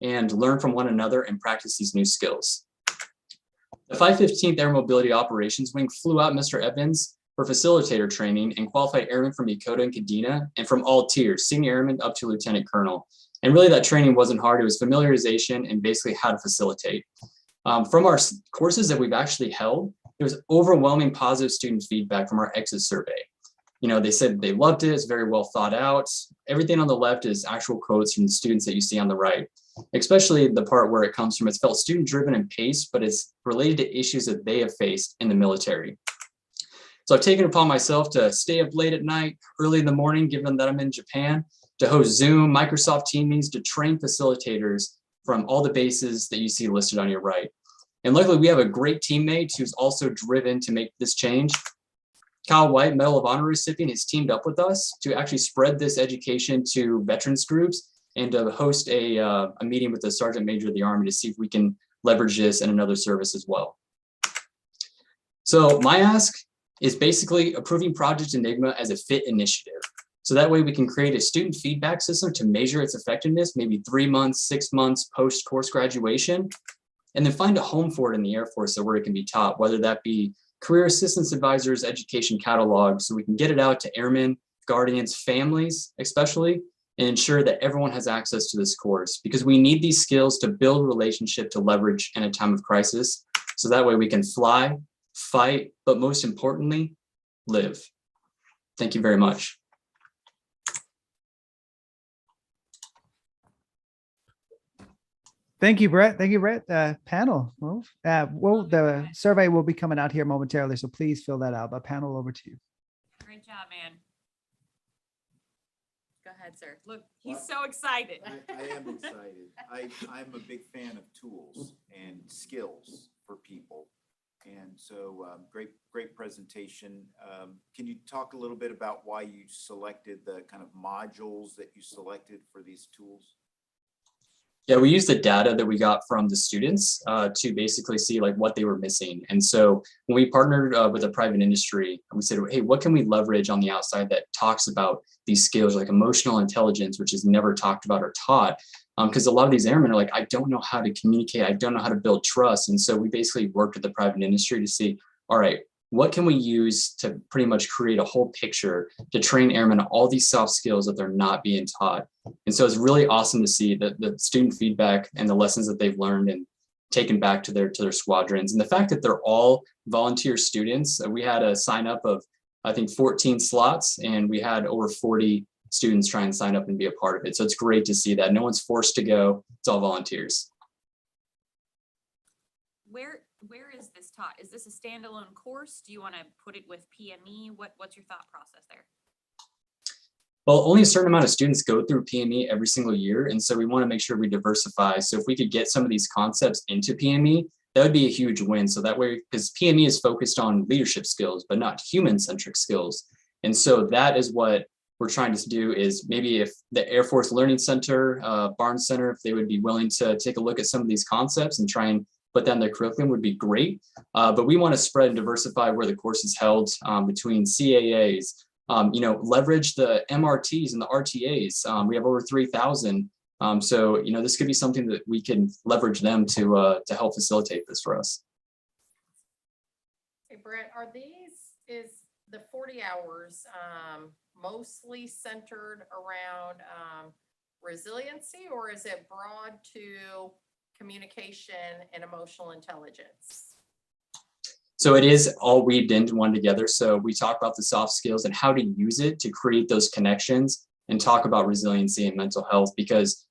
and learn from one another and practice these new skills. The 515th Air Mobility Operations Wing flew out Mr. Evans for facilitator training and qualified airmen from Yokota and Kadena and from all tiers, senior airman up to lieutenant colonel. And really that training wasn't hard. It was familiarization and basically how to facilitate. From our courses that we've actually held, there was overwhelming positive student feedback from our exit survey. They said they loved it. It's very well thought out. Everything on the left is actual quotes from the students that you see on the right, especially the part where it comes from. It's felt student driven and paced, but it's related to issues that they have faced in the military. So I've taken it upon myself to stay up late at night, early in the morning, given that I'm in Japan, to host Zoom, Microsoft Teams meetings, to train facilitators from all the bases that you see listed on your right. And luckily we have a great teammate who's also driven to make this change. Kyle White, Medal of Honor recipient, has teamed up with us to actually spread this education to veterans groups and to host a meeting with the Sergeant Major of the Army to see if we can leverage this in another service as well. So my ask is basically approving Project Enigma as a FFIT initiative. So that way we can create a student feedback system to measure its effectiveness, maybe 3 months, 6 months post-course graduation, and then find a home for it in the Air Force where it can be taught, whether that be career assistance advisors, education catalogs, so we can get it out to airmen, guardians, families, especially, and ensure that everyone has access to this course, because we need these skills to build relationship to leverage in a time of crisis. So that way we can fly, fight, but most importantly, live. Thank you very much. Thank you, Brett. Thank you, Brett. Panel, the survey will be coming out here momentarily, so please fill that out. But panel, over to you. Great job, man. Go ahead, sir. Look, he's so excited. I am excited. I'm a big fan of tools and skills for people. And so great presentation. Can you talk a little bit about why you selected the kind of modules that you selected for these tools? Yeah, we used the data that we got from the students to basically see like what they were missing. And so when we partnered with a private industry, we said, hey, what can we leverage on the outside that talks about these skills like emotional intelligence, which is never talked about or taught? Because a lot of these airmen are like, I don't know how to communicate. I don't know how to build trust. And so we basically worked with the private industry to see, all right, what can we use to pretty much create a whole picture to train airmen on all these soft skills that they're not being taught. And so it's really awesome to see the student feedback and the lessons that they've learned and taken back to their squadrons. And the fact that they're all volunteer students, we had a sign up of, I think, 14 slots, and we had over 40 students try and sign up and be a part of it. So it's great to see that no one's forced to go. It's all volunteers. Where is this taught? Is this a standalone course? Do you want to put it with PME? What's your thought process there? Well, only a certain amount of students go through PME every single year. And so we want to make sure we diversify. So if we could get some of these concepts into PME, that would be a huge win. So that way, because PME is focused on leadership skills, but not human-centric skills. And so that is what we're trying to do, is maybe if the Air Force Learning Center, Barnes Center, if they would be willing to take a look at some of these concepts and try and put down their curriculum, would be great. But we want to spread and diversify where the course is held between CAAs, leverage the MRTs and the RTAs. We have over 3,000. So, this could be something that we can leverage them to help facilitate this for us. Hey, Brett, is the 40 hours mostly centered around resiliency, or is it broad to communication and emotional intelligence? So it is all weaved into one together. So we talk about the soft skills and how to use it to create those connections and talk about resiliency and mental health, because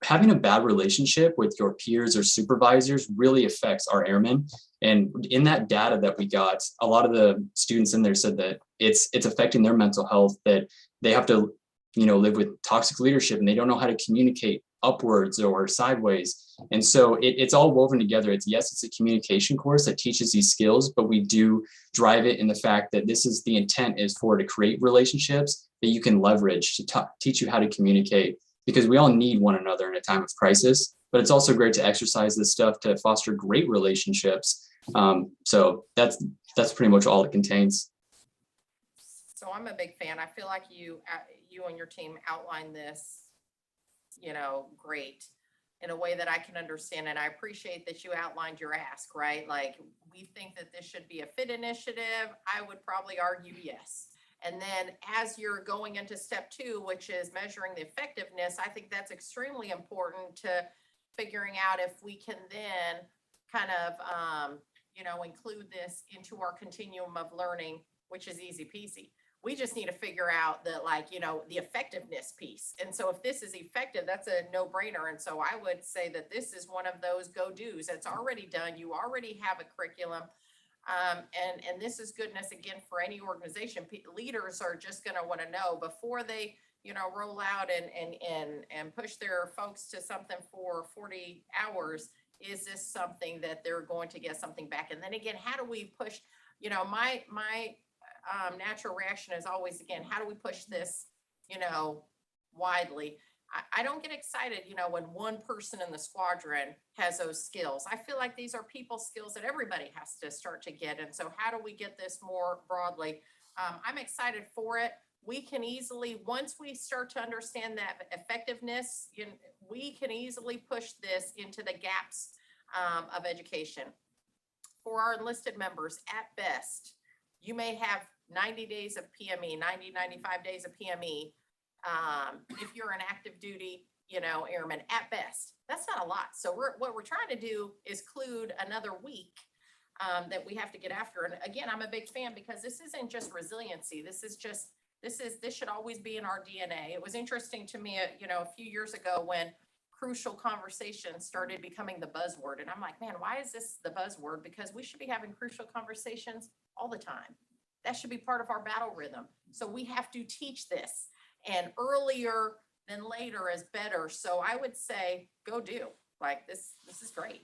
having a bad relationship with your peers or supervisors really affects our airmen. And in that data that we got, a lot of the students in there said that it's affecting their mental health, that they have to, live with toxic leadership and they don't know how to communicate upwards or sideways. And so it's all woven together. It's a communication course that teaches these skills, but we do drive it in the fact that the intent is to create relationships that you can leverage to teach you how to communicate, because we all need one another in a time of crisis. But it's also great to exercise this stuff to foster great relationships. So that's pretty much all it contains. So I'm a big fan. I feel like you and your team outlined this, great. in a way that I can understand. And I appreciate that you outlined your ask, right? Like, we think that this should be a FIT initiative. I would probably argue yes. And then as you're going into step 2, which is measuring the effectiveness, I think that's extremely important to figuring out if we can then kind of, include this into our continuum of learning, which is easy peasy. We just need to figure out the effectiveness piece. And so if this is effective, that's a no brainer. And so I would say that this is one of those go-dos that's already done. You already have a curriculum. And this is goodness again for any organization. Leaders are just going to want to know before they, roll out and push their folks to something for 40 hours. Is this something that they're going to get something back? And then again, how do we push? My natural reaction is always, again, how do we push this, widely? I don't get excited, when one person in the squadron has those skills. I feel like these are people skills that everybody has to start to get. And so how do we get this more broadly? I'm excited for it. We can easily, once we start to understand that effectiveness, we can easily push this into the gaps of education. For our enlisted members, at best, you may have 90 days of PME, 95 days of PME. If you're an active duty, airman, at best, that's not a lot. So what we're trying to do is include another week that we have to get after. And again, I'm a big fan because this isn't just resiliency. This should always be in our DNA. It was interesting to me, a few years ago when crucial conversations started becoming the buzzword. And I'm like, man, why is this the buzzword? Because we should be having crucial conversations all the time. That should be part of our battle rhythm. So we have to teach this, and earlier than later is better. So I would say, go do. Like, this is great.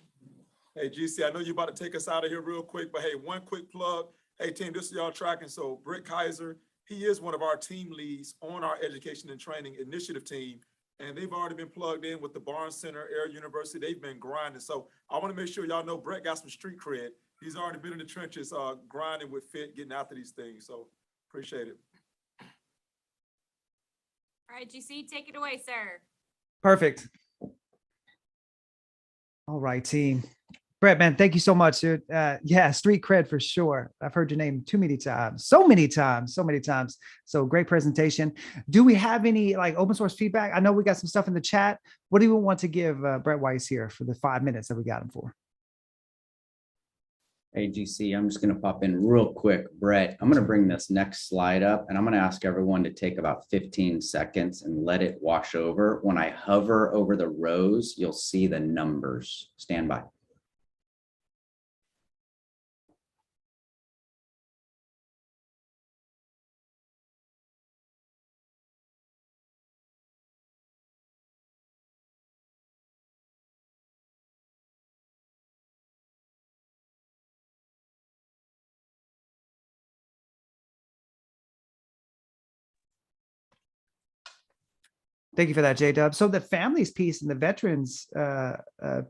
Hey, GC, I know you're about to take us out of here real quick, but hey, one quick plug. Hey, team, this is y'all tracking. So Britt Kaiser, he is one of our team leads on our education and training initiative team. And they've already been plugged in with the Barnes Center, Air University. They've been grinding. So I want to make sure y'all know Brett got some street cred. He's already been in the trenches, grinding with FIT, getting after these things. So appreciate it. All right, GC, take it away, sir. Perfect. All right, team. Brett, man, thank you so much, dude. Yeah, street cred for sure. I've heard your name too many times, so many times. So great presentation. Do we have any open source feedback? I know we got some stuff in the chat. What do you want to give Brett Weiss here for the 5 minutes that we got him for? Hey, GC, I'm just going to pop in real quick. Brett, I'm going to bring this next slide up, and I'm going to ask everyone to take about 15 seconds and let it wash over. When I hover over the rows, you'll see the numbers. Stand by. Thank you for that, JDub. So the families piece and the veterans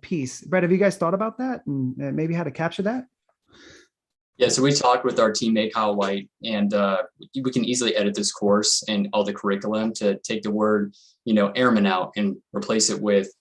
piece, Brett, have you guys thought about that and maybe how to capture that? Yeah, so we talked with our teammate Kyle White, and we can easily edit this course and all the curriculum to take the word, airman out and replace it with,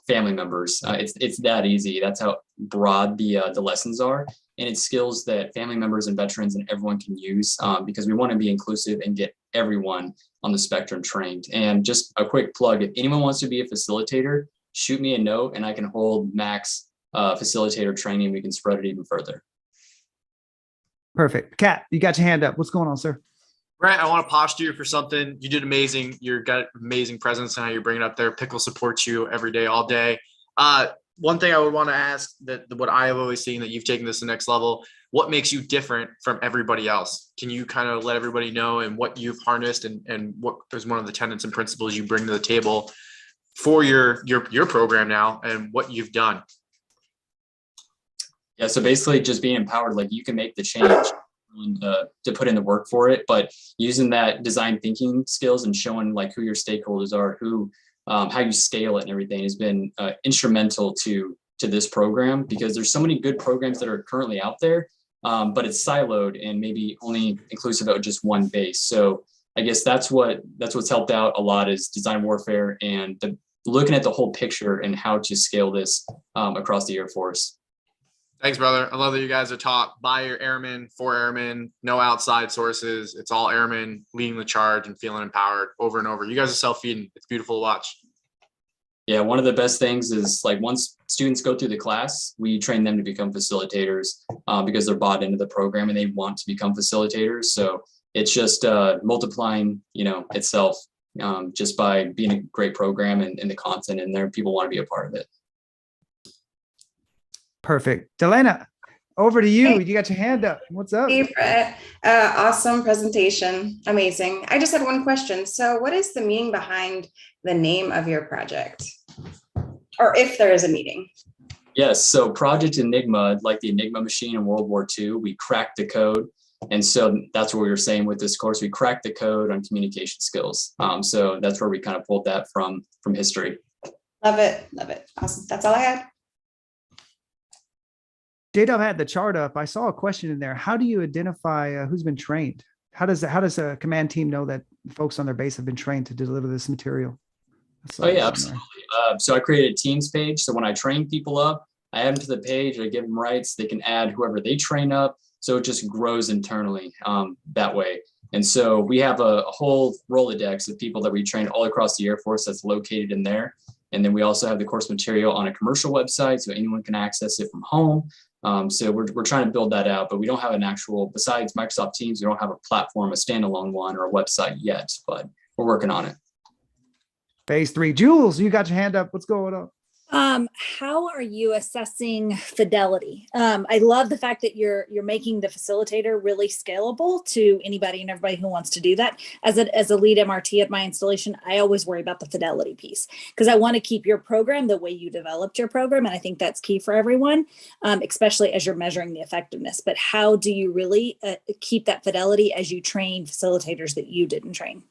family members. It's that easy. That's how broad the lessons are, and it's skills that family members and veterans and everyone can use because we want to be inclusive and get everyone on the spectrum trained. And just a quick plug: if anyone wants to be a facilitator, shoot me a note, and I can hold max facilitator training. We can spread it even further. Perfect. Kat, you got your hand up. What's going on, sir? Brett, I want to posture you for something. You did amazing. You've got amazing presence and how you're bringing up there. Pickle supports you every day, all day. One thing I would want to ask that what I have always seen that you've taken this to the next level, what makes you different from everybody else? Can you kind of let everybody know and what you've harnessed and what is one of the tenets and principles you bring to the table for your program now and what you've done? Yeah, so basically just being empowered, like you can make the change to put in the work for it, but using that design thinking skills and showing like who your stakeholders are, how you scale it and everything has been instrumental to this program, because there's so many good programs that are currently out there, but it's siloed and maybe only inclusive of just one base. So I guess that's what's helped out a lot is design warfare and the looking at the whole picture and how to scale this across the Air Force. Thanks, brother. I love that you guys are taught by your airmen, for airmen, no outside sources. It's all airmen leading the charge and feeling empowered over and over. You guys are self-feeding. It's beautiful to watch. Yeah, one of the best things is like once students go through the class, we train them to become facilitators because they're bought into the program and they want to become facilitators. So it's just multiplying, itself just by being a great program and the content in there. People want to be a part of it. Perfect. Delana, over to you. You got your hand up. What's up? Hey, Brett. Awesome presentation. Amazing. I just had one question. So what is the meaning behind the name of your project? Or if there is a meaning? Yes, so Project Enigma, like the Enigma machine in World War II, we cracked the code. And so that's what we were saying with this course. We cracked the code on communication skills. So that's where we kind of pulled that from history. Love it. Love it. Awesome. That's all I had. JDub had the chart up. I saw a question in there. How do you identify who's been trained? How does a command team know that folks on their base have been trained to deliver this material? Oh yeah, absolutely. So I created a Teams page. So when I train people up, I add them to the page. I give them rights. They can add whoever they train up. So it just grows internally that way. And so we have a whole Rolodex of people that we train all across the Air Force that's located in there. And then we also have the course material on a commercial website, so anyone can access it from home. So we're trying to build that out, but we don't have an actual, besides Microsoft Teams, we don't have a platform, a standalone one or a website yet, but we're working on it. Phase 3. Jules, you got your hand up. What's going on? How are you assessing Fidelity? I love the fact that you're making the facilitator really scalable to anybody and everybody who wants to do that. As a lead MRT at my installation, I always worry about the Fidelity piece because I want to keep your program the way you developed your program. And I think that's key for everyone, especially as you're measuring the effectiveness. But how do you really keep that fidelity as you train facilitators that you didn't train?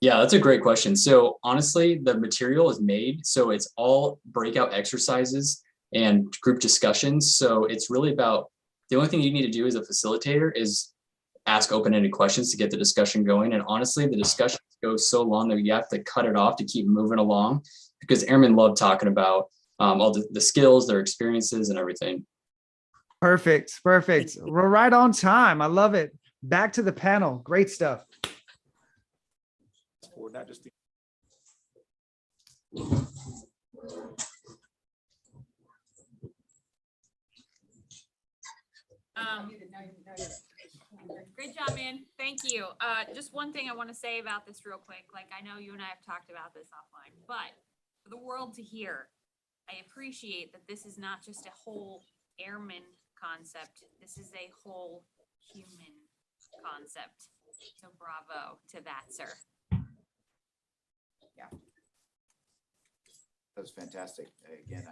Yeah, that's a great question. So honestly, the material is made, so it's all breakout exercises and group discussions. So it's really about, the only thing you need to do as a facilitator is ask open-ended questions to get the discussion going. And honestly, the discussion goes so long that you have to cut it off to keep moving along because airmen love talking about all the skills, their experiences and everything. Perfect. Perfect. We're right on time. I love it. Back to the panel. Great stuff. Or not just the Great job, man. Thank you. Just one thing I want to say about this real quick. Like, I know you and I have talked about this offline, but for the world to hear, I appreciate that this is not just a whole airman concept. This is a whole human concept. So bravo to that, sir. Yeah. That was fantastic. Again,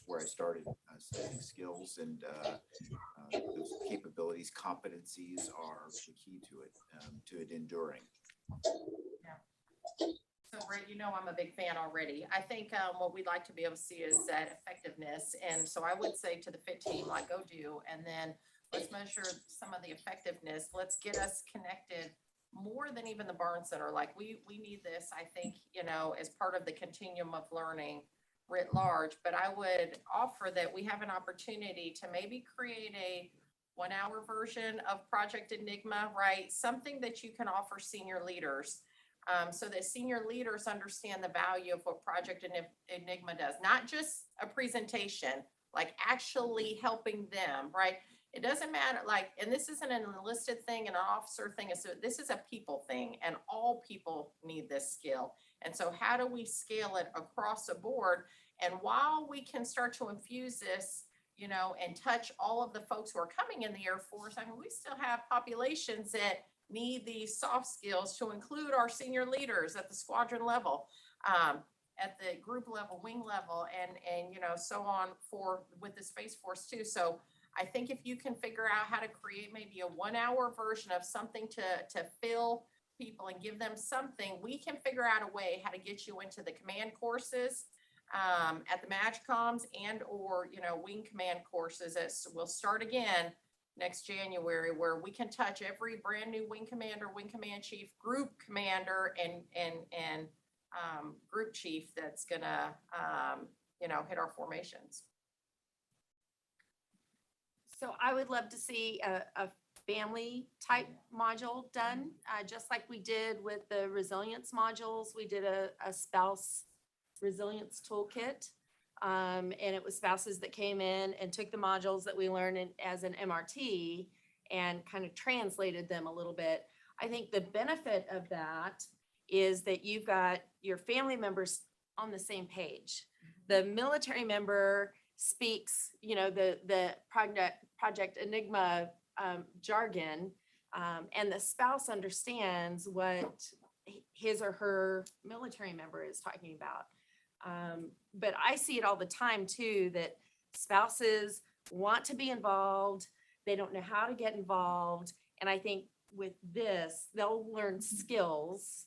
where I started, studying skills and those capabilities, competencies are the key to it enduring. Yeah. So, Brett, I'm a big fan already. I think what we'd like to be able to see is that effectiveness. And so I would say to the FIT team, like, go do, and then let's measure some of the effectiveness. Let's get us connected more than even the Barn Center. Like we need this, I think, as part of the continuum of learning writ large. But I would offer that we have an opportunity to maybe create a 1-hour version of Project Enigma, right? Something that you can offer senior leaders so that senior leaders understand the value of what Project Enigma does. Not just a presentation, like actually helping them, right? It doesn't matter, and this isn't an enlisted thing and an officer thing. So this is a people thing, and all people need this skill. And so how do we scale it across the board? And while we can start to infuse this, and touch all of the folks who are coming in the Air Force, I mean, we still have populations that need these soft skills to include our senior leaders at the squadron level, at the group level, wing level, and so on with the Space Force too. So I think if you can figure out how to create maybe a 1-hour version of something to fill people and give them something, we can figure out a way how to get you into the command courses at the MAGCOMs and or wing command courses that will start again next January, where we can touch every brand new wing commander, wing command chief, group commander, and group chief that's gonna, hit our formations. So I would love to see a family type module done, just like we did with the resilience modules. We did a spouse resilience toolkit. And it was spouses that came in and took the modules that we learned as an MRT and kind of translated them a little bit. I think the benefit of that is that you've got your family members on the same page. The military member speaks, the Project Enigma jargon, and the spouse understands what his or her military member is talking about. But I see it all the time too, that spouses want to be involved. They don't know how to get involved. And I think with this, they'll learn skills.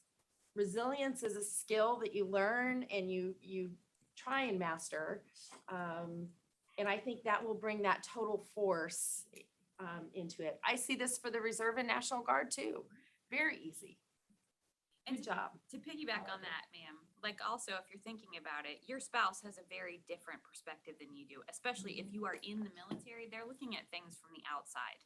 Resilience is a skill that you learn and you try and master. And I think that will bring that total force into it. I see this for the Reserve and National Guard too. Very easy. Good job. To piggyback on that, ma'am, like also if you're thinking about it, your spouse has a very different perspective than you do, especially if you are in the military. They're looking at things from the outside,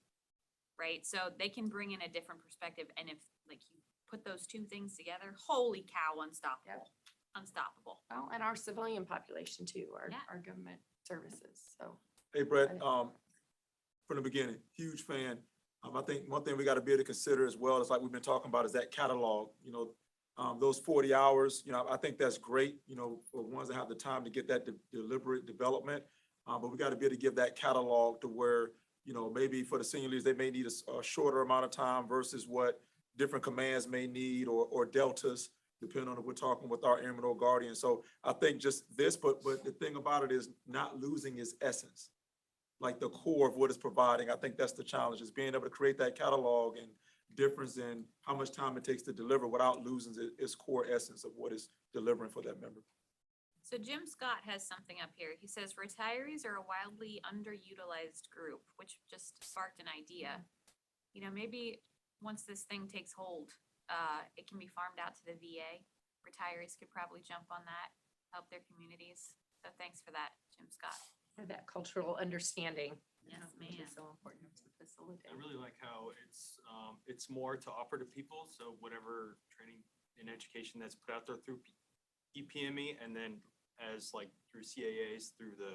right? So they can bring in a different perspective. And if like you put those two things together, holy cow, unstoppable. Unstoppable. Well, and our civilian population too, Yeah. our government services. So Hey, Brett, from the beginning, huge fan. I think one thing we got to be able to consider as well is like we've been talking about is that catalog, those 40 hours, I think that's great, for ones that have the time to get that deliberate development. But we got to be able to give that catalog to where, maybe for the senior leaders, they may need a shorter amount of time versus what different commands may need or deltas, depending on if we're talking with our airman or guardian. So I think just this, but the thing about it is not losing its essence, like the core of what it's providing. I think that's the challenge, is being able to create that catalog and difference in how much time it takes to deliver without losing its core essence of what it's delivering for that member. So Jim Scott has something up here. He says retirees are a wildly underutilized group, which just sparked an idea. Maybe once this thing takes hold, it can be farmed out to the VA. Retirees could probably jump on that, help their communities. So thanks for that, Jim Scott. For that cultural understanding. Yes, Which ma'am. is so important to facilitate. I really like how it's more to offer to people. So whatever training and education that's put out there through EPME, and then as like through CAAs, through the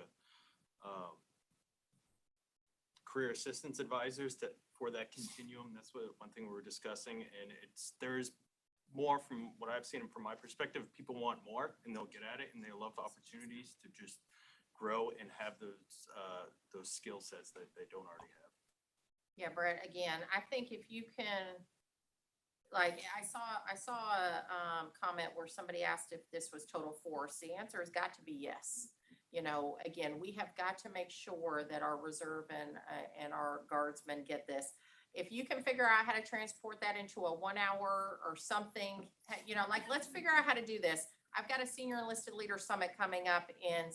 career assistance advisors for that continuum. That's one thing we were discussing, and there's more from what I've seen from my perspective. People want more, and they'll get at it, and they love the opportunities to just grow and have those skill sets that they don't already have. Yeah, Brett, again, I think if you can, like, I saw a comment where somebody asked if this was total force. The answer has got to be yes. Again, we have got to make sure that our reserve and our guardsmen get this. If you can figure out how to transport that into a 1 hour or something, let's figure out how to do this. I've got a senior enlisted leader summit coming up in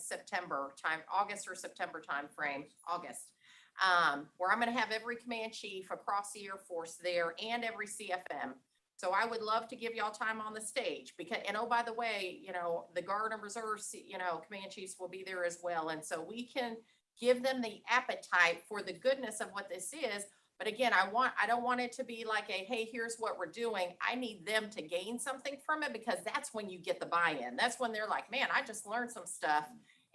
August or September timeframe, August, where I'm going to have every command chief across the Air Force there and every CFM. So I would love to give y'all time on the stage and oh, by the way, the Guard and Reserve, command chiefs will be there as well. And so we can give them the appetite for the goodness of what this is. But again, I don't want it to be like hey, here's what we're doing. I need them to gain something from it, because that's when you get the buy-in. That's when they're like, man, I just learned some stuff.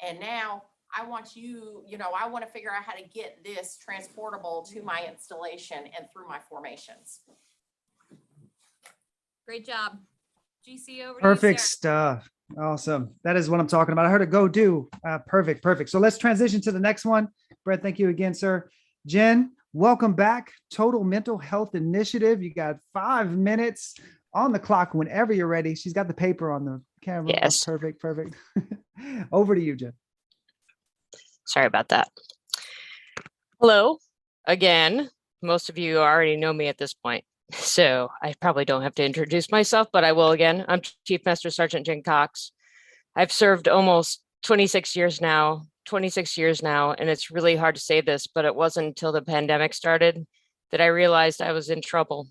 And now I want I want to figure out how to get this transportable to my installation and through my formations. Great job. GC, over to Perfect you, sir. stuff. Awesome. That is what I'm talking about. I heard it go do. Perfect. So let's transition to the next one. Brett, thank you again, sir. Jen, welcome back. Total Mental Health Initiative. You got 5 minutes on the clock whenever you're ready. She's got the paper on the camera. Yes. Perfect. Over to you, Jen. Sorry about that. Hello again. Most of you already know me at this point, so I probably don't have to introduce myself, but I will again. I'm Chief Master Sergeant Jen Cox. I've served almost 26 years now, and it's really hard to say this, but it wasn't until the pandemic started that I realized I was in trouble.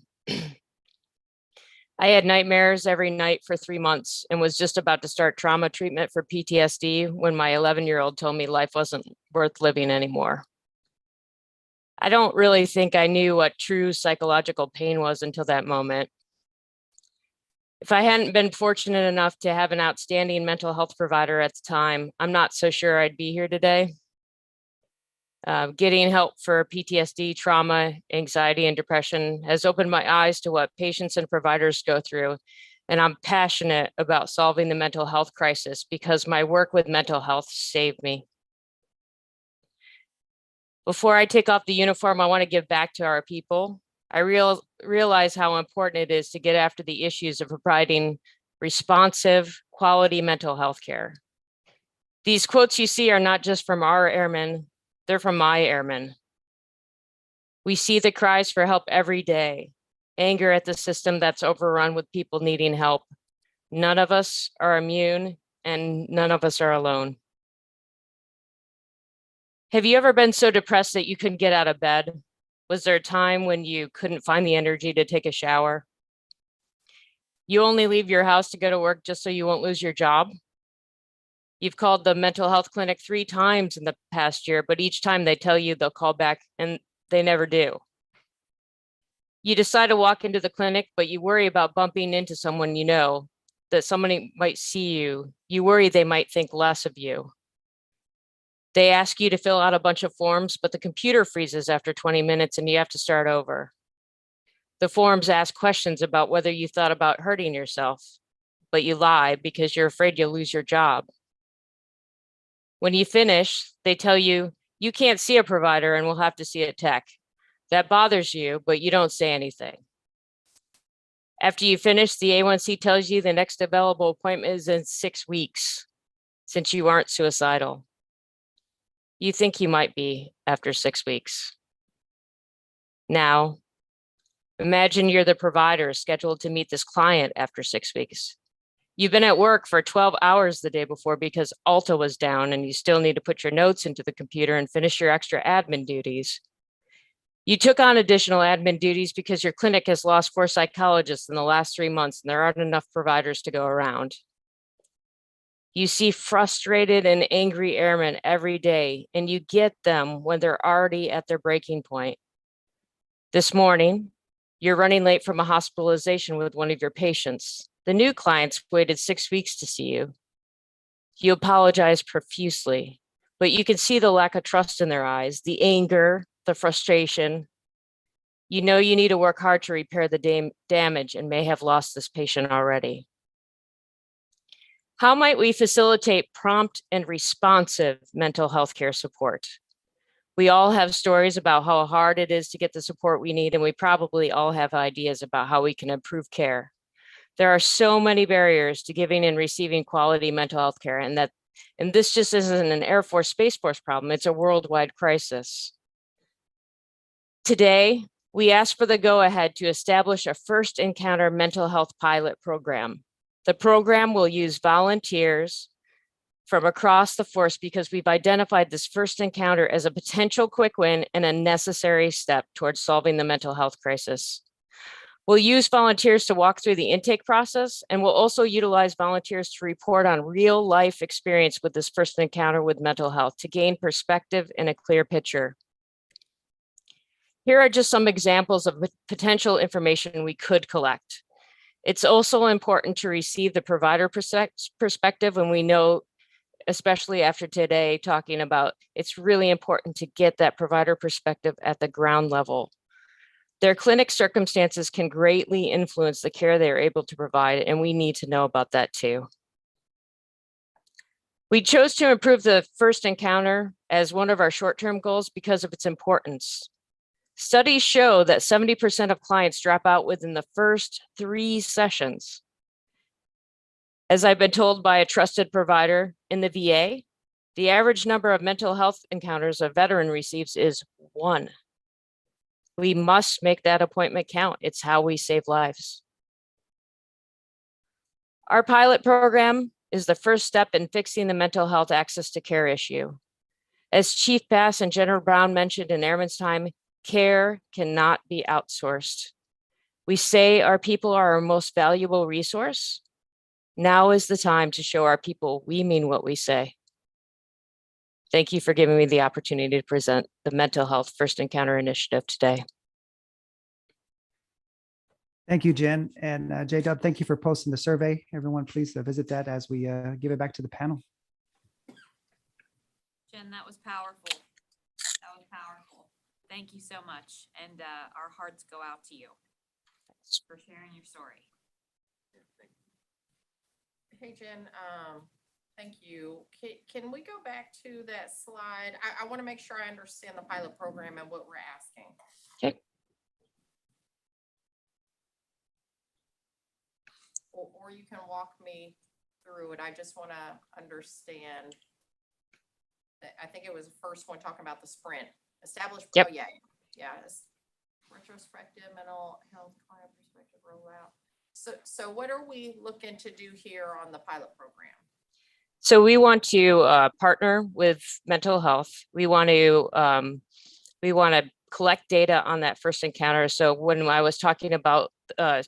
I had nightmares every night for 3 months and was just about to start trauma treatment for PTSD when my 11-year-old told me life wasn't worth living anymore. I don't really think I knew what true psychological pain was until that moment. If I hadn't been fortunate enough to have an outstanding mental health provider at the time, I'm not so sure I'd be here today. Getting help for PTSD, trauma, anxiety, and depression has opened my eyes to what patients and providers go through. And I'm passionate about solving the mental health crisis because my work with mental health saved me. Before I take off the uniform, I want to give back to our people. I realize how important it is to get after the issues of providing responsive, quality mental health care. These quotes you see are not just from our airmen, they're from my airmen. We see the cries for help every day, anger at the system that's overrun with people needing help. None of us are immune and none of us are alone. Have you ever been so depressed that you couldn't get out of bed? Was there a time when you couldn't find the energy to take a shower? You only leave your house to go to work just so you won't lose your job? You've called the mental health clinic 3 times in the past year, but each time they tell you they'll call back and they never do. You decide to walk into the clinic, but you worry about bumping into someone you know, that somebody might see you. You worry they might think less of you. They ask you to fill out a bunch of forms, but the computer freezes after 20 minutes and you have to start over. The forms ask questions about whether you thought about hurting yourself, but you lie because you're afraid you'll lose your job. When you finish, they tell you, you can't see a provider and we'll have to see a tech. That bothers you, but you don't say anything. After you finish, the A1C tells you the next available appointment is in 6 weeks, since you aren't suicidal. You think you might be after 6 weeks. Now, imagine you're the provider scheduled to meet this client after 6 weeks. You've been at work for 12 hours the day before because Alta was down and you still need to put your notes into the computer and finish your extra admin duties. You took on additional admin duties because your clinic has lost 4 psychologists in the last 3 months and there aren't enough providers to go around. You see frustrated and angry airmen every day, and you get them when they're already at their breaking point. This morning, you're running late from a hospitalization with one of your patients. The new clients waited 6 weeks to see you. You apologize profusely, but you can see the lack of trust in their eyes, the anger, the frustration. You know you need to work hard to repair the damage and may have lost this patient already. How might we facilitate prompt and responsive mental health care support? We all have stories about how hard it is to get the support we need, and we probably all have ideas about how we can improve care. There are so many barriers to giving and receiving quality mental health care, and this just isn't an Air Force, Space Force problem, it's a worldwide crisis. Today, we ask for the go-ahead to establish a first encounter mental health pilot program. The program will use volunteers from across the force because we've identified this first encounter as a potential quick win and a necessary step towards solving the mental health crisis. We'll use volunteers to walk through the intake process, and we'll also utilize volunteers to report on real life experience with this first encounter with mental health to gain perspective and a clear picture. Here are just some examples of potential information we could collect. It's also important to receive the provider perspective, and we know, especially after today, talking about it's really important to get that provider perspective at the ground level. Their clinic circumstances can greatly influence the care they are able to provide, and we need to know about that too. We chose to improve the first encounter as one of our short-term goals because of its importance. Studies show that 70% of clients drop out within the first 3 sessions. As I've been told by a trusted provider in the VA, the average number of mental health encounters a veteran receives is 1. We must make that appointment count. It's how we save lives. Our pilot program is the first step in fixing the mental health access to care issue. As Chief Bass and General Brown mentioned in Airman's Time, care cannot be outsourced. We say our people are our most valuable resource. Now is the time to show our people we mean what we say. Thank you for giving me the opportunity to present the Mental Health First Encounter Initiative today. Thank you, Jen. And JDub, thank you for posting the survey. Everyone, please visit that as we give it back to the panel. Jen, that was powerful. That was powerful. Thank you so much. And our hearts go out to you for sharing your story. Hey, Jen, thank you. Can we go back to that slide? I want to make sure I understand the pilot program and what we're asking. Okay. Or you can walk me through it. I just want to understand. I think it was the first one talking about the sprint. Establish. Yep. Oh, yeah. Yes. Retrospective mental health client perspective rollout. So what are we looking to do here on the pilot program? So we want to partner with mental health. We want to collect data on that first encounter. So when I was talking about the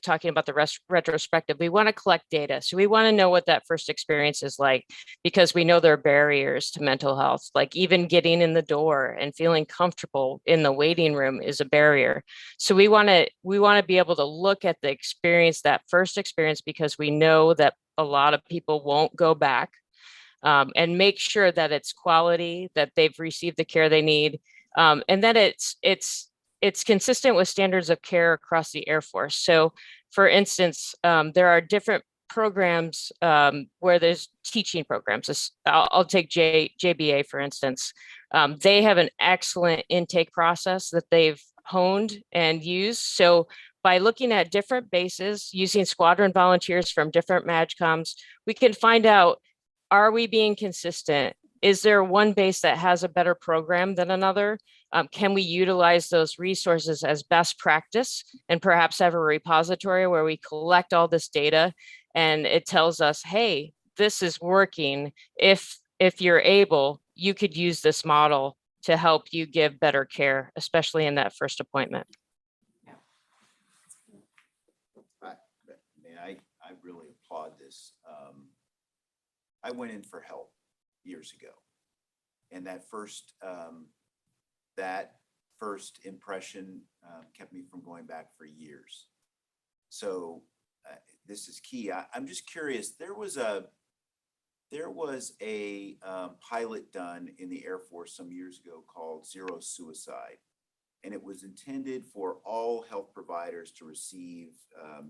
retrospective, we want to collect data. So we want to know what that first experience is like, because we know there are barriers to mental health. Like even getting in the door and feeling comfortable in the waiting room is a barrier. So we want to be able to look at the experience, that first experience, because we know that a lot of people won't go back, and make sure that it's quality, that they've received the care they need. And that it's consistent with standards of care across the Air Force. So for instance, there are different programs where there's teaching programs. I'll take JBA, for instance. They have an excellent intake process that they've honed and used. So by looking at different bases, using squadron volunteers from different MAGCOMs, we can find out, are we being consistent? Is there one base that has a better program than another? Can we utilize those resources as best practice and perhaps have a repository where we collect all this data and it tells us, hey, this is working. If you're able, you could use this model to help you give better care, especially in that first appointment. I really applaud this. I went in for help years ago, and that first impression kept me from going back for years. So this is key. I'm just curious. There was a pilot done in the Air Force some years ago called Zero Suicide, and it was intended for all health providers to receive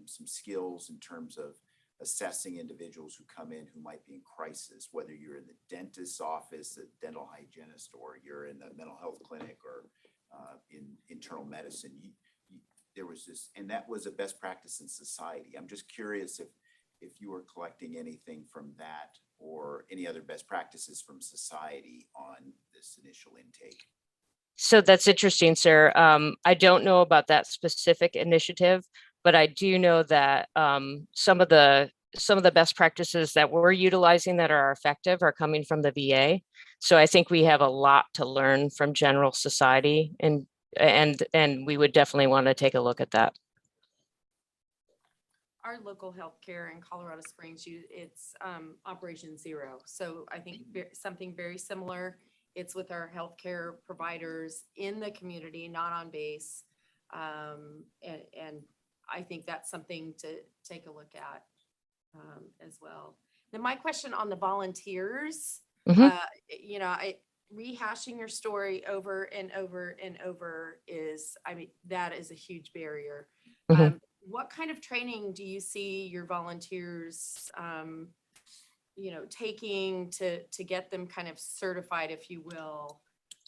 some skills in terms of assessing individuals who come in who might be in crisis, whether you're in the dentist's office, a dental hygienist, or you're in the mental health clinic or in internal medicine. There was this, and that was a best practice in society. I'm just curious if you were collecting anything from that or any other best practices from society on this initial intake. So that's interesting, sir. I don't know about that specific initiative, but I do know that some of the best practices that we're utilizing that are effective are coming from the VA. So I think we have a lot to learn from general society, and we would definitely want to take a look at that. Our local healthcare in Colorado Springs, it's Operation Zero. So I think something very similar. It's with our healthcare providers in the community, not on base. And I think that's something to take a look at as well. Then my question on the volunteers, rehashing your story over and over and over is, that is a huge barrier. What kind of training do you see your volunteers, taking to get them kind of certified, if you will,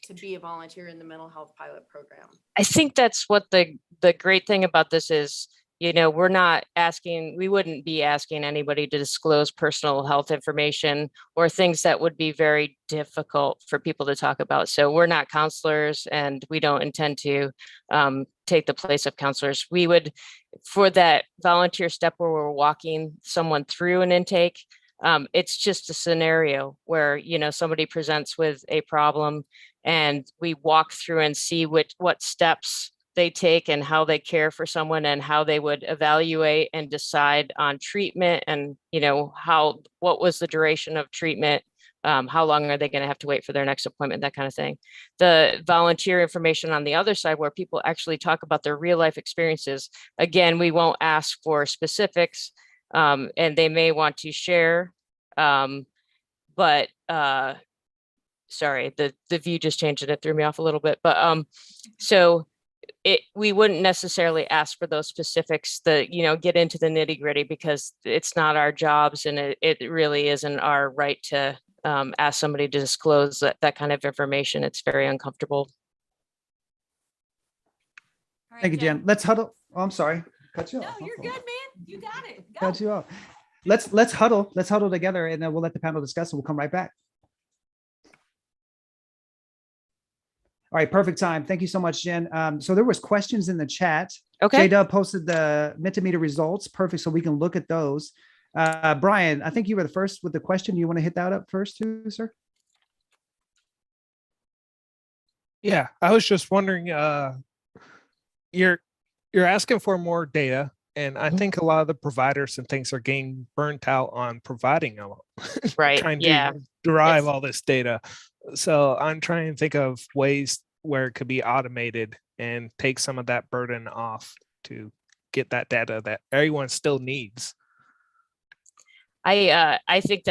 to be a volunteer in the mental health pilot program? I think that's what the great thing about this is. We wouldn't be asking anybody to disclose personal health information or things that would be very difficult for people to talk about. So we're not counselors, and we don't intend to take the place of counselors. We would, for that volunteer step where we're walking someone through an intake, it's just a scenario where, somebody presents with a problem and we walk through and see what steps they take and how they care for someone and how they would evaluate and decide on treatment and, what was the duration of treatment? How long are they going to have to wait for their next appointment, that kind of thing. The volunteer information on the other side, where people actually talk about their real life experiences. Again, we won't ask for specifics, and they may want to share. But sorry, the view just changed and it threw me off a little bit. But so we wouldn't necessarily ask for those specifics that, get into the nitty gritty, because it's not our jobs, and it really isn't our right to ask somebody to disclose that kind of information. It's very uncomfortable. All right, Thank you, Jen. Let's huddle. Oh, I'm sorry. Cut you No, off. you're good, man. You got it. Go. Cut you off. Let's huddle. Let's huddle together, and then we'll let the panel discuss, and we'll come right back. All right, perfect time. Thank you so much, Jen. So there was questions in the chat. Okay. JDub posted the Mentimeter results. Perfect. So we can look at those. Brian, I think you were the first with the question. You want to hit that up first too, sir? Yeah, I was just wondering, you're asking for more data, and I think a lot of the providers and things are getting burnt out on providing a lot, Right. trying Yeah. to derive all this data. So I'm trying to think of ways where it could be automated and take some of that burden off to get that data that everyone still needs. I think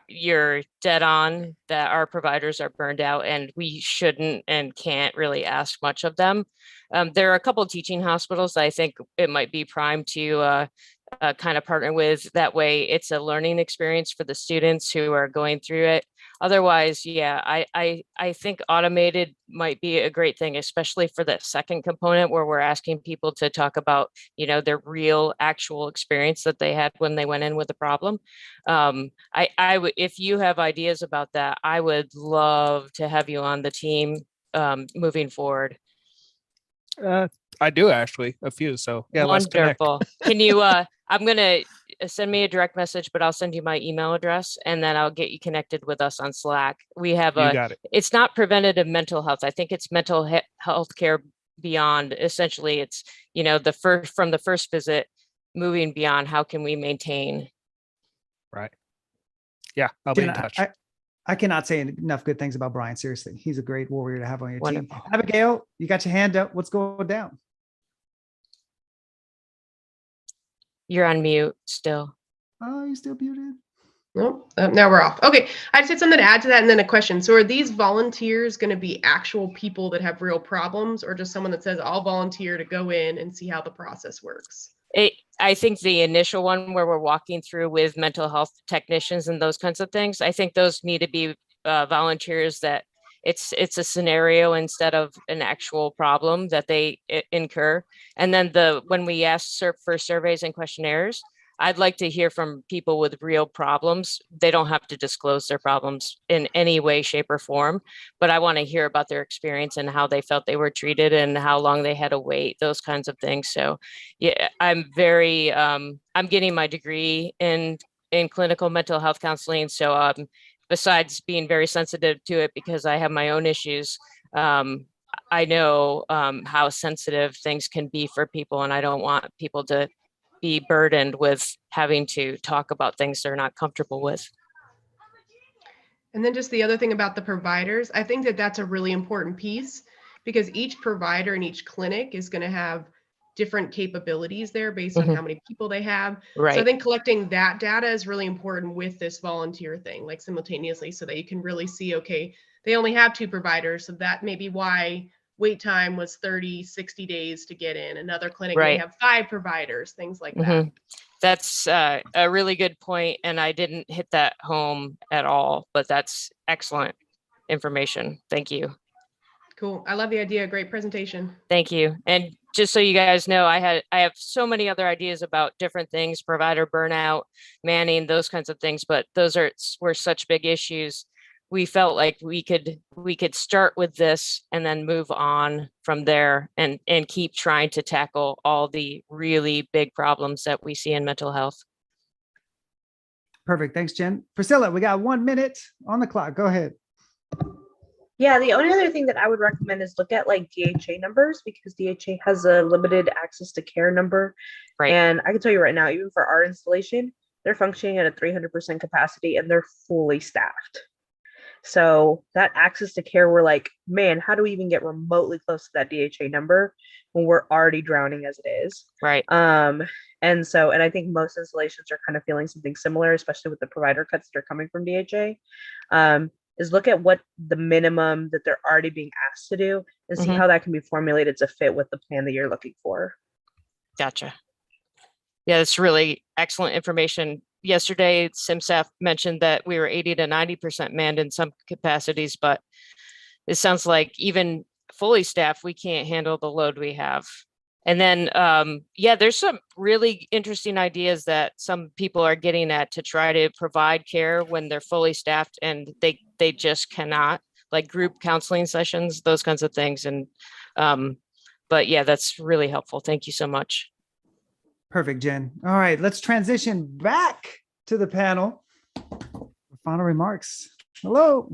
you're dead on, that our providers are burned out, and we shouldn't and can't really ask much of them. There are a couple of teaching hospitals that I think it might be prime to kind of partner with. That way it's a learning experience for the students who are going through it. Otherwise, yeah, I think automated might be a great thing, especially for that second component where we're asking people to talk about, their real actual experience that they had when they went in with a problem. I would, if you have ideas about that, I would love to have you on the team moving forward. I do actually, a few. So yeah, let's connect. Wonderful. Can you, I'm going to send me a direct message, but I'll send you my email address, and then I'll get you connected with us on Slack. We have You got it. It's not preventative mental health. I think it's mental health care beyond. Essentially, it's, from the first visit, moving beyond, how can we maintain? Right. Yeah, I'll be in Jen, touch. I cannot say enough good things about Brian. Seriously, he's a great warrior to have on your team. Wonderful. Abigail, you got your hand up. What's going down? You're on mute still. Oh, you still muted? Nope. Now we're off. Okay. I just had something to add to that, and then a question. So are these volunteers going to be actual people that have real problems, or just someone that says, I'll volunteer to go in and see how the process works? I think the initial one where we're walking through with mental health technicians and those kinds of things, I think those need to be volunteers that it's a scenario instead of an actual problem that they incur. And then when we ask for surveys and questionnaires, I'd like to hear from people with real problems. They don't have to disclose their problems in any way, shape, or form, but I want to hear about their experience and how they felt they were treated and how long they had to wait, those kinds of things. So yeah, I'm getting my degree in clinical mental health counseling. So besides being very sensitive to it because I have my own issues, I know how sensitive things can be for people, and I don't want people to be burdened with having to talk about things they're not comfortable with. And then just the other thing about the providers, I think that that's a really important piece, because each provider in each clinic is going to have different capabilities there based on how many people they have. Right. So I think collecting that data is really important with this volunteer thing, like simultaneously, so that you can really see, okay, they only have 2 providers. So that may be why wait time was 30, 60 days to get in. Another clinic may have 5 providers, things like that. That's a really good point, and I didn't hit that home at all, but that's excellent information. Thank you. Cool. I love the idea. Great presentation. Thank you. And just so you guys know, I have so many other ideas about different things, provider burnout, manning, those kinds of things, but those were such big issues. We felt like we could start with this and then move on from there and keep trying to tackle all the really big problems that we see in mental health. Perfect. Thanks, Jen. Priscilla, we got 1 minute on the clock. Go ahead. Yeah, the only other thing that I would recommend is look at like DHA numbers, because DHA has a limited access to care number. Right. And I can tell you right now, even for our installation, they're functioning at a 300% capacity and they're fully staffed. So that access to care, we're like, man, how do we even get remotely close to that DHA number when we're already drowning as it is? Right. And I think most installations are kind of feeling something similar, especially with the provider cuts that are coming from DHA. Is look at what the minimum that they're already being asked to do and see how that can be formulated to fit with the plan that you're looking for. Gotcha. Yeah, that's really excellent information. Yesterday, SimStaff mentioned that we were 80 to 90% manned in some capacities, but it sounds like even fully staffed, we can't handle the load we have. And then, yeah, there's some really interesting ideas that some people are getting at to try to provide care when they're fully staffed and they just cannot, like group counseling sessions, those kinds of things. And, but yeah, that's really helpful. Thank you so much. Perfect, Jen. All right, let's transition back to the panel. Final remarks. Hello.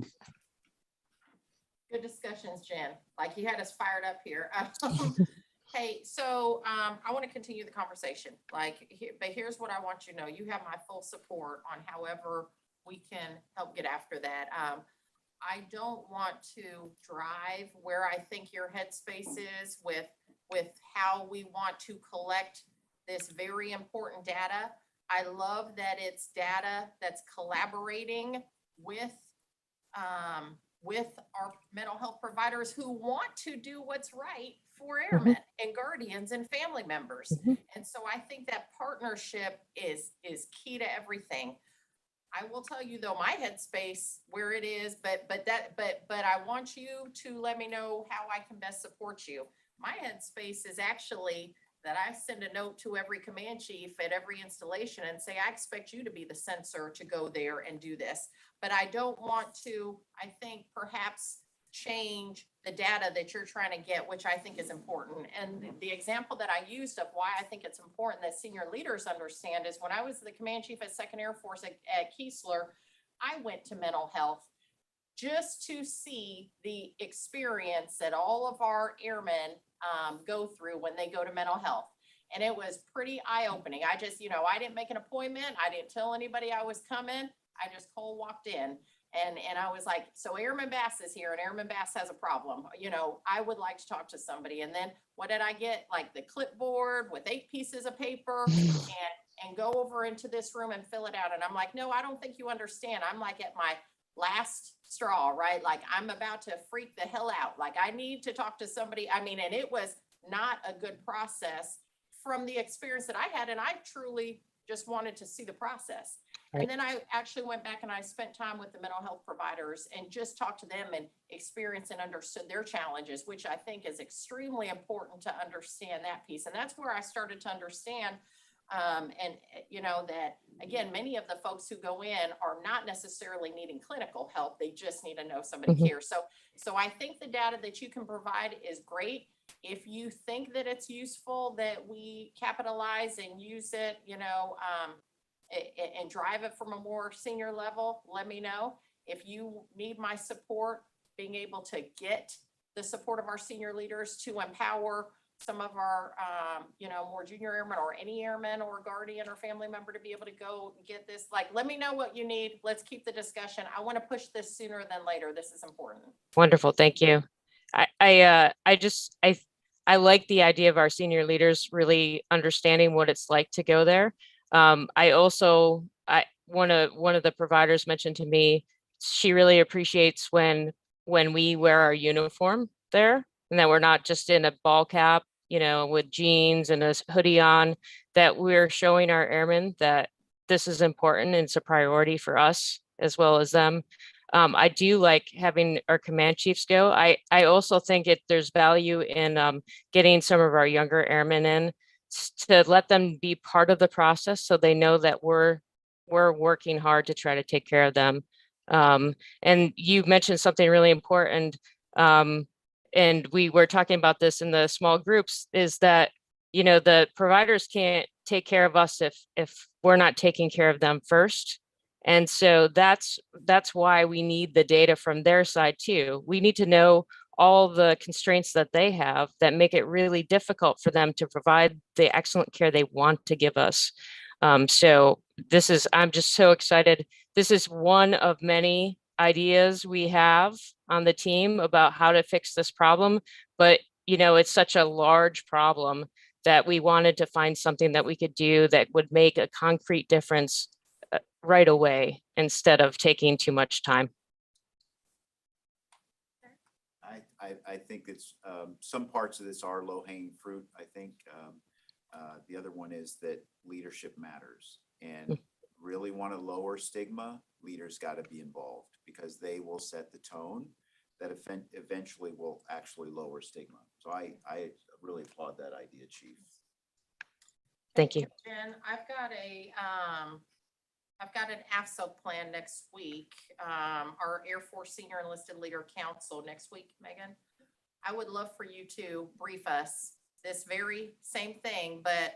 Good discussions, Jen. Like you had us fired up here. Hey, so I want to continue the conversation. But here's what I want you to know. You have my full support on however we can help get after that. I don't want to drive where I think your headspace is with how we want to collect this very important data. I love that it's data that's collaborating with our mental health providers who want to do what's right for airmen and guardians and family members. And so I think that partnership is key to everything. I will tell you though, my headspace where it is, but I want you to let me know how I can best support you. My headspace is actually that I send a note to every command chief at every installation and say, I expect you to be the sensor to go there and do this. But I don't want to, I think, perhaps change the data that you're trying to get, which I think is important. And the example that I used of why I think it's important that senior leaders understand is when I was the command chief at 2nd Air Force at Keesler, I went to mental health just to see the experience that all of our airmen go through when they go to mental health. And it was pretty eye-opening. I just, I didn't make an appointment. I didn't tell anybody I was coming. I just cold walked in and I was like, so Airman Bass is here and Airman Bass has a problem. I would like to talk to somebody. And then what did I get? Like the clipboard with 8 pieces of paper and go over into this room and fill it out. And I'm like, no, I don't think you understand. I'm like at my last straw, right? Like I'm about to freak the hell out. Like I need to talk to somebody. And it was not a good process from the experience that I had. And I truly just wanted to see the process. Right. And then I actually went back and I spent time with the mental health providers and just talked to them and experienced and understood their challenges, which I think is extremely important to understand that piece. And that's where I started to understand that again, many of the folks who go in are not necessarily needing clinical help. They just need to know somebody cares. So I think the data that you can provide is great. If you think that it's useful that we capitalize and use it, and drive it from a more senior level, let me know. If you need my support, being able to get the support of our senior leaders to empower some of our, more junior airmen or any airman or guardian or family member to be able to go get this, let me know what you need. Let's keep the discussion. I want to push this sooner than later. This is important. Wonderful. Thank you. I like the idea of our senior leaders really understanding what it's like to go there. One of the providers mentioned to me, she really appreciates when we wear our uniform there and that we're not just in a ball cap, with jeans and a hoodie on, that we're showing our airmen that this is important and it's a priority for us as well as them. I do like having our command chiefs go. I also think there's value in getting some of our younger airmen in to let them be part of the process so they know that we're working hard to try to take care of them. And you mentioned something really important, and we were talking about this in the small groups, is that, the providers can't take care of us if we're not taking care of them first. And so that's why we need the data from their side too. We need to know all the constraints that they have that make it really difficult for them to provide the excellent care they want to give us. So I'm just so excited. This is one of many ideas we have on the team about how to fix this problem, but it's such a large problem that we wanted to find something that we could do that would make a concrete difference right away instead of taking too much time. I think it's some parts of this are low hanging fruit. I think the other one is that leadership matters, and really want to lower stigma. Leaders got to be involved because they will set the tone that eventually will actually lower stigma. So I really applaud that idea, Chief. Thank you. Jen, I've got an AFSO plan next week. Our Air Force Senior Enlisted Leader Council next week, Megan. I would love for you to brief us this very same thing, but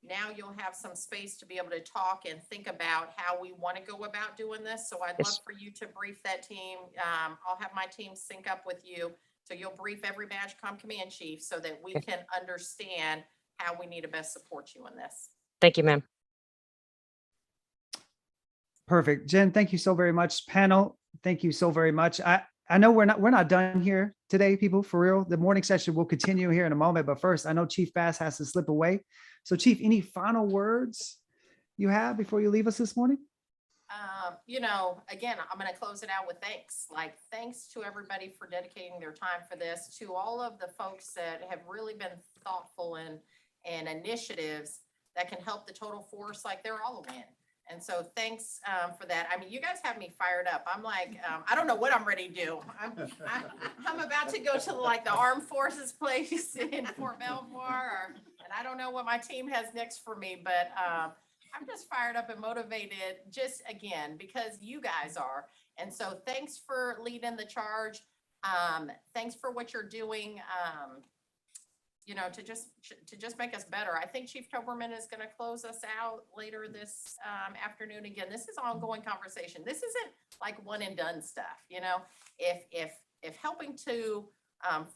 now you'll have some space to be able to talk and think about how we want to go about doing this. So I'd love for you to brief that team. I'll have my team sync up with you. So you'll brief every MAJCOM command chief so that we can understand how we need to best support you in this. Thank you, ma'am. Perfect. Jen, thank you so very much. Panel, thank you so very much. I know we're not done here today, people, for real. The morning session will continue here in a moment, but first I know Chief Bass has to slip away. So Chief, any final words you have before you leave us this morning? Again, I'm going to close it out with thanks. Like, thanks to everybody for dedicating their time for this, to all of the folks that have really been thoughtful and initiatives that can help the total force. Like, they're all a win. And so thanks for that. I mean, you guys have me fired up. I'm like, I don't know what I'm ready to do. I'm about to go to like the Armed Forces place in Fort Belvoir, and I don't know what my team has next for me, but I'm just fired up and motivated just again, because you guys are. And so thanks for leading the charge. Thanks for what you're doing. To just make us better. I think Chief Toberman is going to close us out later this afternoon. Again, this is ongoing conversation. This isn't like one and done stuff. If helping to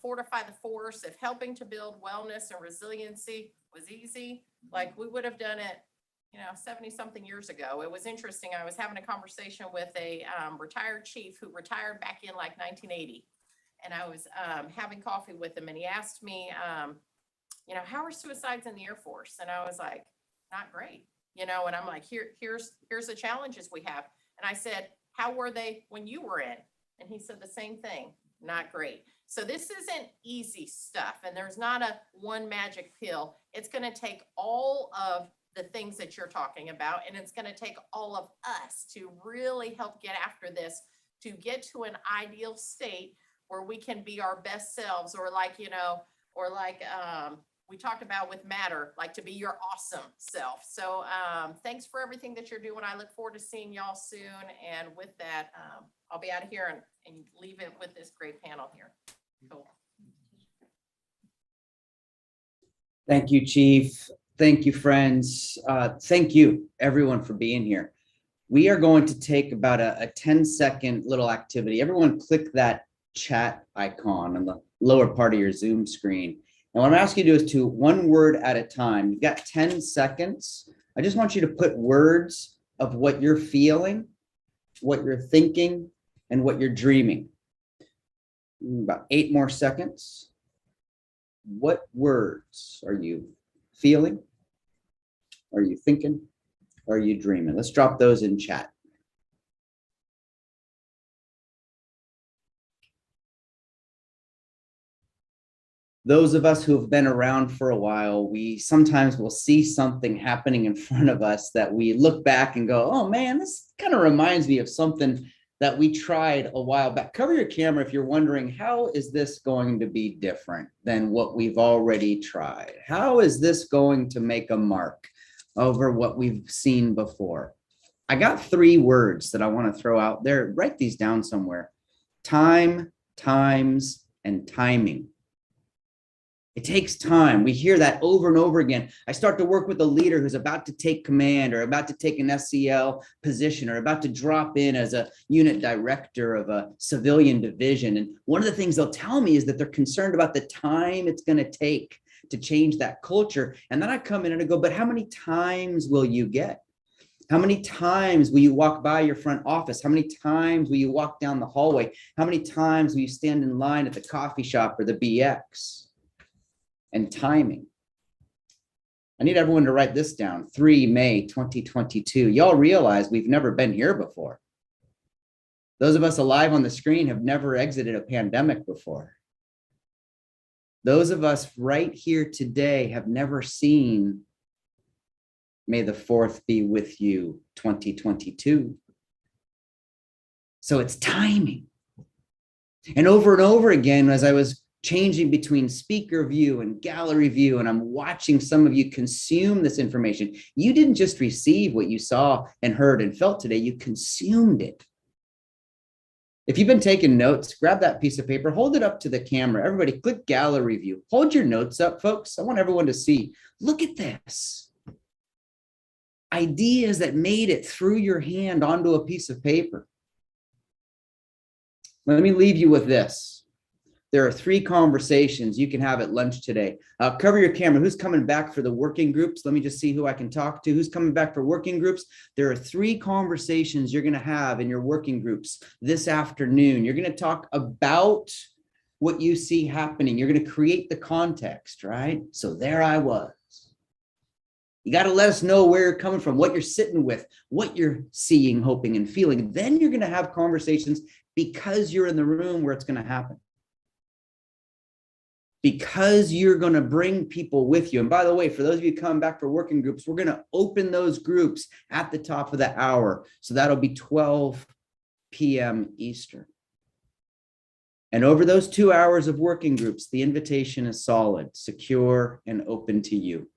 fortify the force, if helping to build wellness and resiliency was easy, like we would have done it, 70 something years ago. It was interesting. I was having a conversation with a retired chief who retired back in like 1980. And I was having coffee with him, and he asked me, how are suicides in the Air Force? And I was like, not great, and I'm like, here's the challenges we have. And I said, how were they when you were in? And he said the same thing, not great. So this isn't easy stuff, and there's not a one magic pill. It's going to take all of the things that you're talking about, and it's going to take all of us to really help get after this, to get to an ideal state where we can be our best selves, or we talked about with Matter, like to be your awesome self. So thanks for everything that you're doing. I look forward to seeing y'all soon. And with that, I'll be out of here and leave it with this great panel here. Cool. Thank you, Chief. Thank you, friends. Thank you, everyone, for being here. We are going to take about a 10-second little activity. Everyone click that chat icon on the lower part of your Zoom screen. And what I'm asking you to do is to one word at a time. You've got 10 seconds. I just want you to put words of what you're feeling, what you're thinking, and what you're dreaming. About 8 more seconds. What words are you feeling? Are you thinking? Are you dreaming? Let's drop those in chat. Those of us who have been around for a while, we sometimes will see something happening in front of us that we look back and go, oh man, this kind of reminds me of something that we tried a while back. Cover your camera if you're wondering, how is this going to be different than what we've already tried? How is this going to make a mark over what we've seen before? I got 3 words that I want to throw out there. Write these down somewhere. Time, times, and timing. It takes time. We hear that over and over again. I start to work with a leader who's about to take command or about to take an SCL position or about to drop in as a unit director of a civilian division. And one of the things they'll tell me is that they're concerned about the time it's going to take to change that culture. And then I come in and I go, but how many times will you get? How many times will you walk by your front office? How many times will you walk down the hallway? How many times will you stand in line at the coffee shop or the BX? And timing. I need everyone to write this down. 3 May 2022. Y'all realize we've never been here before. Those of us alive on the screen have never exited a pandemic before. Those of us right here today have never seen May the 4th be with you 2022. So it's timing. And over again, as I was changing between speaker view and gallery view, and I'm watching some of you consume this information. You didn't just receive what you saw and heard and felt today, you consumed it. If you've been taking notes, grab that piece of paper, hold it up to the camera. Everybody click gallery view. Hold your notes up, folks. I want everyone to see. Look at this. Ideas that made it through your hand onto a piece of paper. Let me leave you with this. There are 3 conversations you can have at lunch today. Cover your camera. Who's coming back for the working groups? Let me just see who I can talk to. Who's coming back for working groups? There are 3 conversations you're going to have in your working groups this afternoon. You're going to talk about what you see happening. You're going to create the context, right? So there I was. You got to let us know where you're coming from, what you're sitting with, what you're seeing, hoping, and feeling. Then you're going to have conversations because you're in the room where it's going to happen. Because you're going to bring people with you. And by the way, for those of you coming back for working groups, we're going to open those groups at the top of the hour. So that'll be 12 p.m. Eastern. And over those 2 hours of working groups, the invitation is solid, secure, and open to you.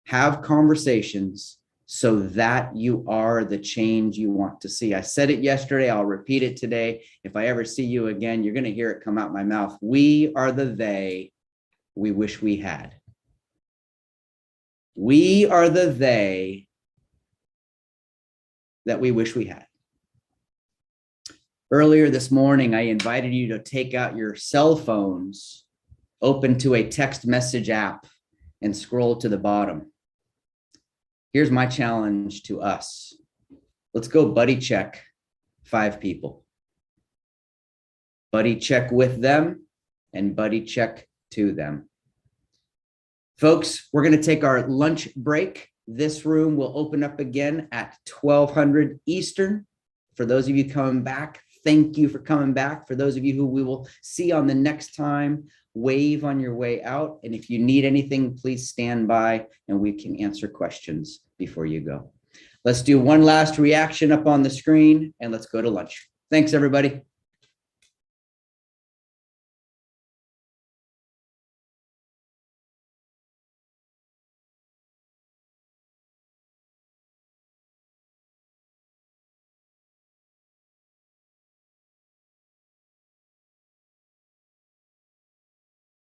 Have conversations so that you are the change you want to see. I said it yesterday. I'll repeat it today. If I ever see you again, you're going to hear it come out my mouth. We are the they we wish we had. We are the they that we wish we had. Earlier this morning, I invited you to take out your cell phones, open to a text message app, and scroll to the bottom. Here's my challenge to us. Let's go buddy check 5 people. Buddy check with them and buddy check to them. Folks, we're going to take our lunch break. This room will open up again at 1200 Eastern. For those of you coming back, thank you for coming back. For those of you who we will see on the next time, wave on your way out. And if you need anything, please stand by and we can answer questions before you go. Let's do one last reaction up on the screen and let's go to lunch. Thanks, everybody.